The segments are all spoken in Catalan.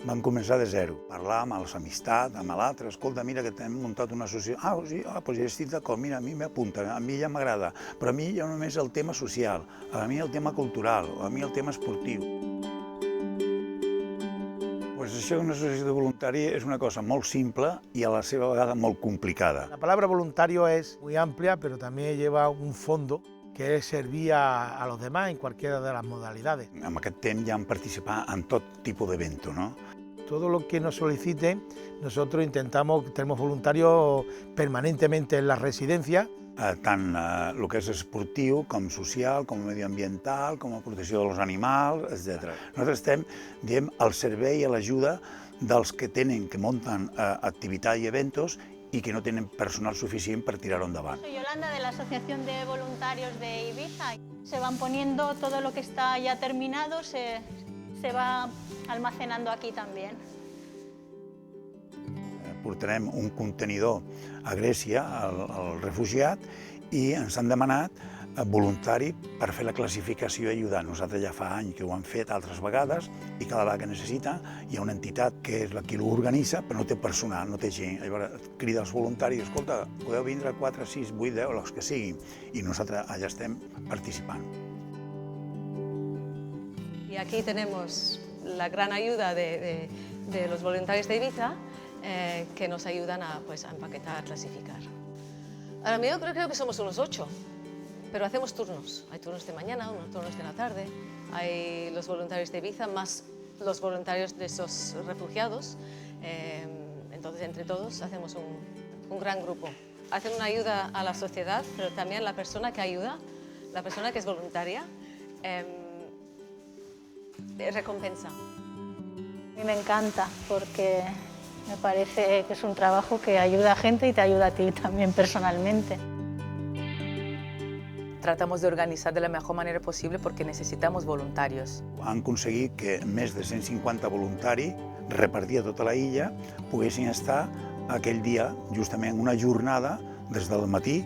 Vam començar de zero, parlar amb els amistats, amb l'altre, escolta, mira que hem muntat una associació, sí, doncs ja estic d'acord, mira, a mi m'apunta, a mi ja m'agrada, però a mi ja només el tema social, a mi el tema cultural, a mi el tema esportiu. Pues això d'una associació de voluntari és una cosa molt simple i a la seva vegada molt complicada. La palabra voluntario es muy amplia, pero también lleva un fondo que es servir a los demás en cualquiera de las modalidades. Amb aquest temps ja hem participat en tot tipus d'evento, no? Todo lo que nos soliciten, nosotros tenemos voluntarios permanentemente en las residencias. Tant el que és esportiu, com social, com medioambiental, com a protecció dels animals, etc. Nosaltres estem, diguem, al servei i a l'ajuda dels que munten activitat i eventos y que no tienen personal suficient per tirar-ho endavant. Soy Yolanda, de la Asociación de Voluntarios de Ibiza. Se van poniendo todo lo que está ya terminado, se va almacenando aquí también. Portarem un contenidor a Grècia, al refugiat, i ens han demanat voluntari per fer la classificació i ajudar. Nosaltres ja fa anys que ho hem fet altres vegades i cada vegada que necessita hi ha una entitat que és la qui l'organitza, però no té personal, no té gent. Llavors crida als voluntaris, escolta, podeu vindre 4, 6, 8, 10, els que siguin, i nosaltres allà estem participant. Y aquí tenemos la gran ayuda de los voluntarios de Ibiza, que nos ayudan a empaquetar, clasificar. Ahora mismo creo que somos unos 8, pero hacemos turnos. Hay turnos de mañana, unos turnos de la tarde, hay los voluntarios de Ibiza, más los voluntarios de esos refugiados. Entonces, entre todos, hacemos un gran grupo. Hacen una ayuda a la sociedad, pero también la persona que ayuda, la persona que es voluntaria, recompensa. A mí me encanta porque me parece que es un trabajo que ayuda a gente y te ayuda a ti también personalmente. Tratamos de organitzar de la mejor manera possible perquè necessitamos voluntarios. Han aconseguit que més de 150 voluntaris repartits a tota la illa poguessin estar aquell dia, justament una jornada, des del matí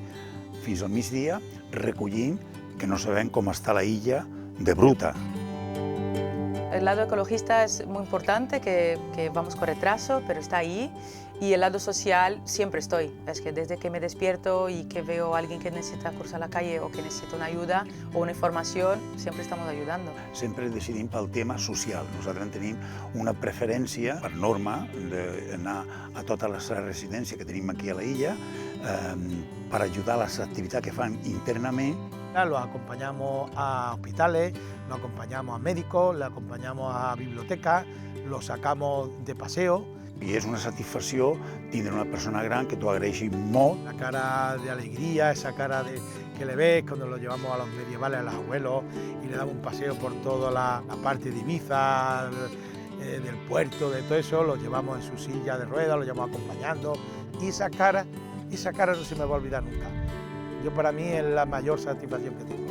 fins al migdia, recollint que no sabem com està la illa de bruta. El lado ecologista es muy importante, que vamos con retraso, pero está ahí. Y el lado social siempre estoy. Es que desde que me despierto y que veo a alguien que necesita cruzar la calle o que necesita una ayuda o una información, siempre estamos ayudando. Sempre decidim pel tema social. Nosaltres tenim una preferència, per norma, d'anar a totes les residències que tenim aquí a la illa per ajudar a les activitats que fan internament. Los acompañamos a hospitales, los acompañamos a médicos, los acompañamos a bibliotecas, los sacamos de paseo. I és una satisfacció tindre una persona gran que t'ho agraeixi molt. La cara de alegría, esa cara que le ves cuando lo llevamos a los medievales, a los abuelos, y le damos un paseo por toda la parte de Ibiza, del puerto, de todo eso, lo llevamos en su silla de ruedas, lo llevamos acompañando, y esa cara no se me va a olvidar nunca. Para mí es la mayor satisfacción que tengo.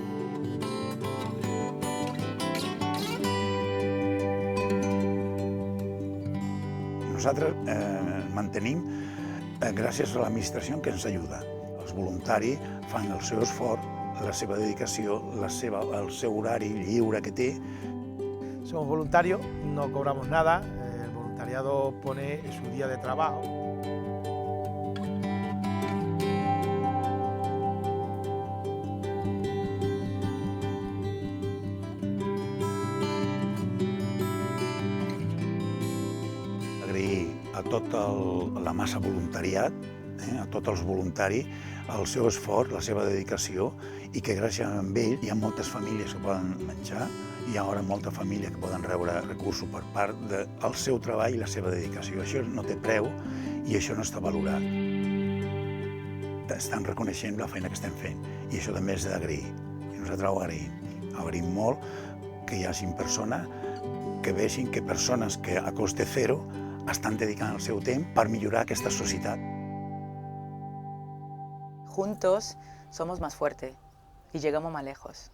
Nosaltres mantenim gràcies a l'administració que ens ajuda. Els voluntaris fan el seu esforç, la seva dedicació, el seu horari lliure que té. Somos voluntarios, no cobramos nada, el voluntariado pone su día de trabajo. Agrair a tota la massa voluntariat, a tots els voluntaris, el seu esforç, la seva dedicació, i que gràcies a ell hi ha moltes famílies que poden menjar, hi ha ara moltes famílies que poden rebre recursos per part del seu treball i la seva dedicació. Això no té preu i això no està valorat. Estan reconeixent la feina que estem fent i això també és d'agrair. I nosaltres ho agraïm. Agraïm molt que hi hagi persones que vegin que persones que a coste zero estan dedicant el seu temps per millorar aquesta societat. Juntos somos más fuertes y llegamos más lejos.